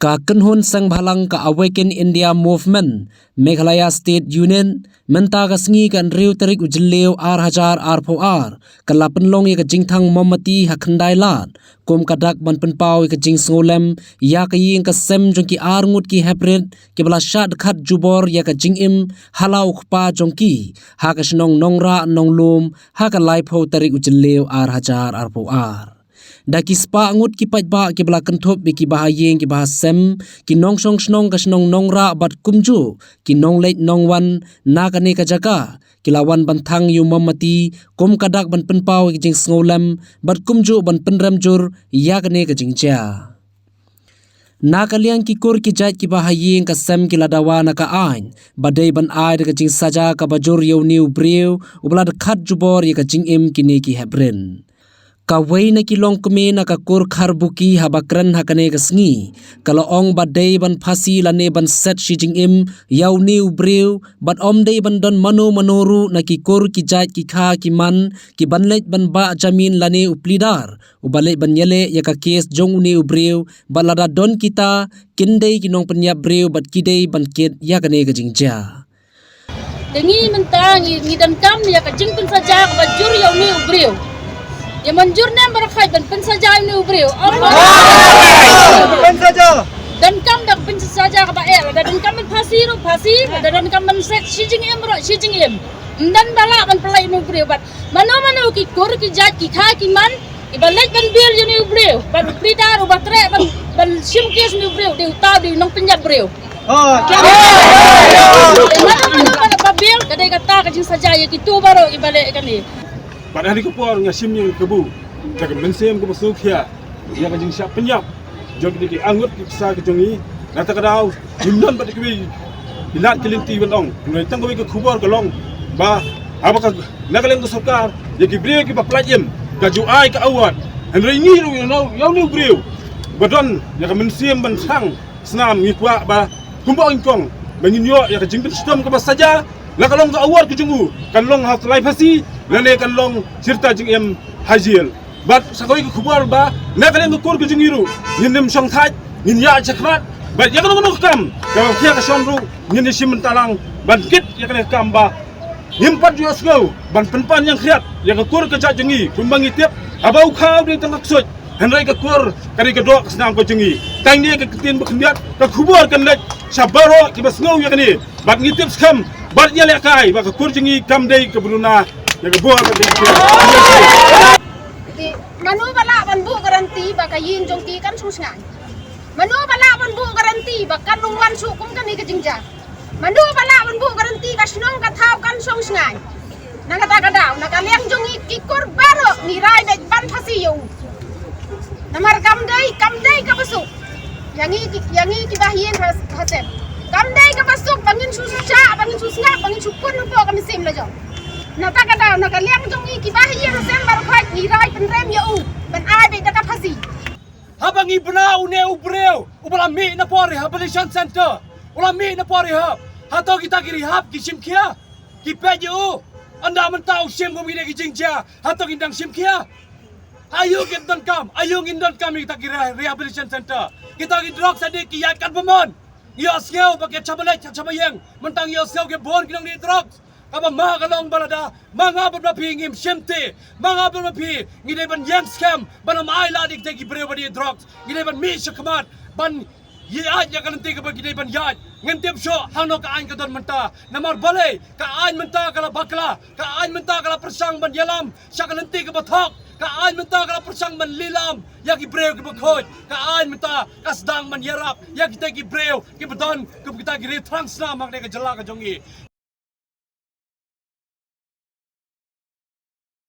Ka Kenhun Sang Bhalang ka Awaken India Movement Meghalaya State Union menta ka sngi kan riu tarik ujleu R1000 R4R kala penlong ya ka jingthang momati hakhandai lat kom kadak ban penpau ka jing ngolem ya ka yin ka sem jongki arngut ki hybrid ki bala shat khat jubor ya ka jingim halau khpa jongki ha ka snong nongra nonglum ha ka laipo tarik ujleu R1000 R4R Daki spa ngut ki pajba ki bala kenthop bi ki bahayeng ki bahasem ki nong song snong ka snong nongra bat kumju ki nong leit nong wan na ka ne ka jaga ki lawan banthang yu mamati kom kadak ban penpau ki jing ngolem bat kumju ban penram jur ya ka ne ka jingcha na kaliang ki kur ki jat ki bahayeng ka sem ki ladawa na ka ain badai ban ai ka jing saja ka bajur yu new brew ubla khat jubor ya ka jing im ki ne ki hebren Kawai na kilong kumi na kakur karbuki habakran hakane kasngi kalau ong badai ban phasi lane ban set shijing im yau niu brew bat om day ban don manu manuru na kikur ki jat ki kha ki man ki banlet ban ba jamin lane uplidar ubalik ban yele ya ka kes jong niu brew balada don kita kindai kinong penyap brew bat kidai ban kit ya kane ka jingja Dengi mentang ni dan kam ya ka jingpun saja ka bajur yau niu brew Ya manjur nem berakai ban pensaja ni ubriu. Pensaja. Dan kam dak pensaja ka baer. Dan kam pasi dan kam set shijing em ro shijing em. Dan bala ban pelai ni ubriu bat. Mano ki kur ki jat ki kha ki man. Ibalek ban bil ni ubriu. Ban prida ro batre ban shimkes ni ubriu di utau di nong penjab ubriu. Oh, Mano ban pabil kadai kata ka jing saja ya kitu baro ibalek kan ni. Pada hari kepor ngasim yang kebu, jaga mensem ke masuk ya, yang kajing siap penyap, jog di anggut kisah kejongi, nata kadau, jimnon pada kebi, ilat kelinti belong, mulai tanggapi ke kubur kelong, bah, apakah nakaleng ke sokar, ya kibriu ki paplajem, kaju ai ke awat, henry ni lu yang ni briu, badon, yang mensem bensang, senam ngikwa bah, kumbang ingkong, menginyo yang kajing sistem ke saja. Nakalong ke awat ke jungu, kan long hak lai pasi, lane kan long cerita jing em hajil. Bat sakoi ke kubur ba, nakalong ke kur ke jungiru, ninem song thaj, nin ya cakrat, bat ya kan long kam, kalau kia ke sonru, nin sim talang, ban kit ya kan kam ba, nimpat juga sengau, ban penpan yang kriat, yang ke kur ke jak jungi, kumbangi tiap, abau kau di tengah kesut, henry ke kur, kari ke dok senang ke jungi, tang dia ke ketin berkendiat, ke kubur kan lek, sabaro kibas ngau ya kan ni, bat ngitip skam. Bat ya lekai, baka kurjingi kamdai ke Bruna, ya ke buah ke Manu bala ban bu garanti baka yin jongki kan susngan. Manu bala ban bu garanti baka lungwan sukum kan ni ke jingja. Manu bala ban bu garanti ka snong ka thau kan susngan. Nang kata kadau, nak liang jongi kikur baro ni rai dek ban phasi yu. Namar kamdai ka besuk. Yangi ki bahien hasem. Kamdai ka pasuk bangin susah, bangin susnga, bangin sukun po kami sim lajo. Nata kada nakaliang jongi ki bahia sem baru khat ni rai penrem ya u. Ben ai be daka phasi. Habang ibna une ubreu, ubala mi na po rehabilitation center. Ula mi na po rehab. Hato kita ki rehab ki simkia. Ki peju. Anda mentau sim kami ki jingja. Hato kindang simkia. Ayo kita kam, kita ki rehabilitation center. Kita ki drug sadik ki yat kan pemon. Ia sengau pakai cabalek cabayang mentang ia sengau ke bon kinang ni drugs kaba magalong balada mga bermapi ngim syemte mga bermapi ngide ban yang scam ban am ai ladik tegi brewadi drugs ngide ban mi syakmat ban ye aj ya kanti ke ngide ban yaj ngentip syo hangno ka ain ka don menta namar balai ka ain menta kala bakla ka ain menta kala persang ban yalam syakalenti ke bathok ka ain menta kala persang ban lilam ya ki brew ki bakhoj ka ain menta kasdang man yarap ya kita ki brew ki badon ki kita ki retrans na magne ka jala ka jongi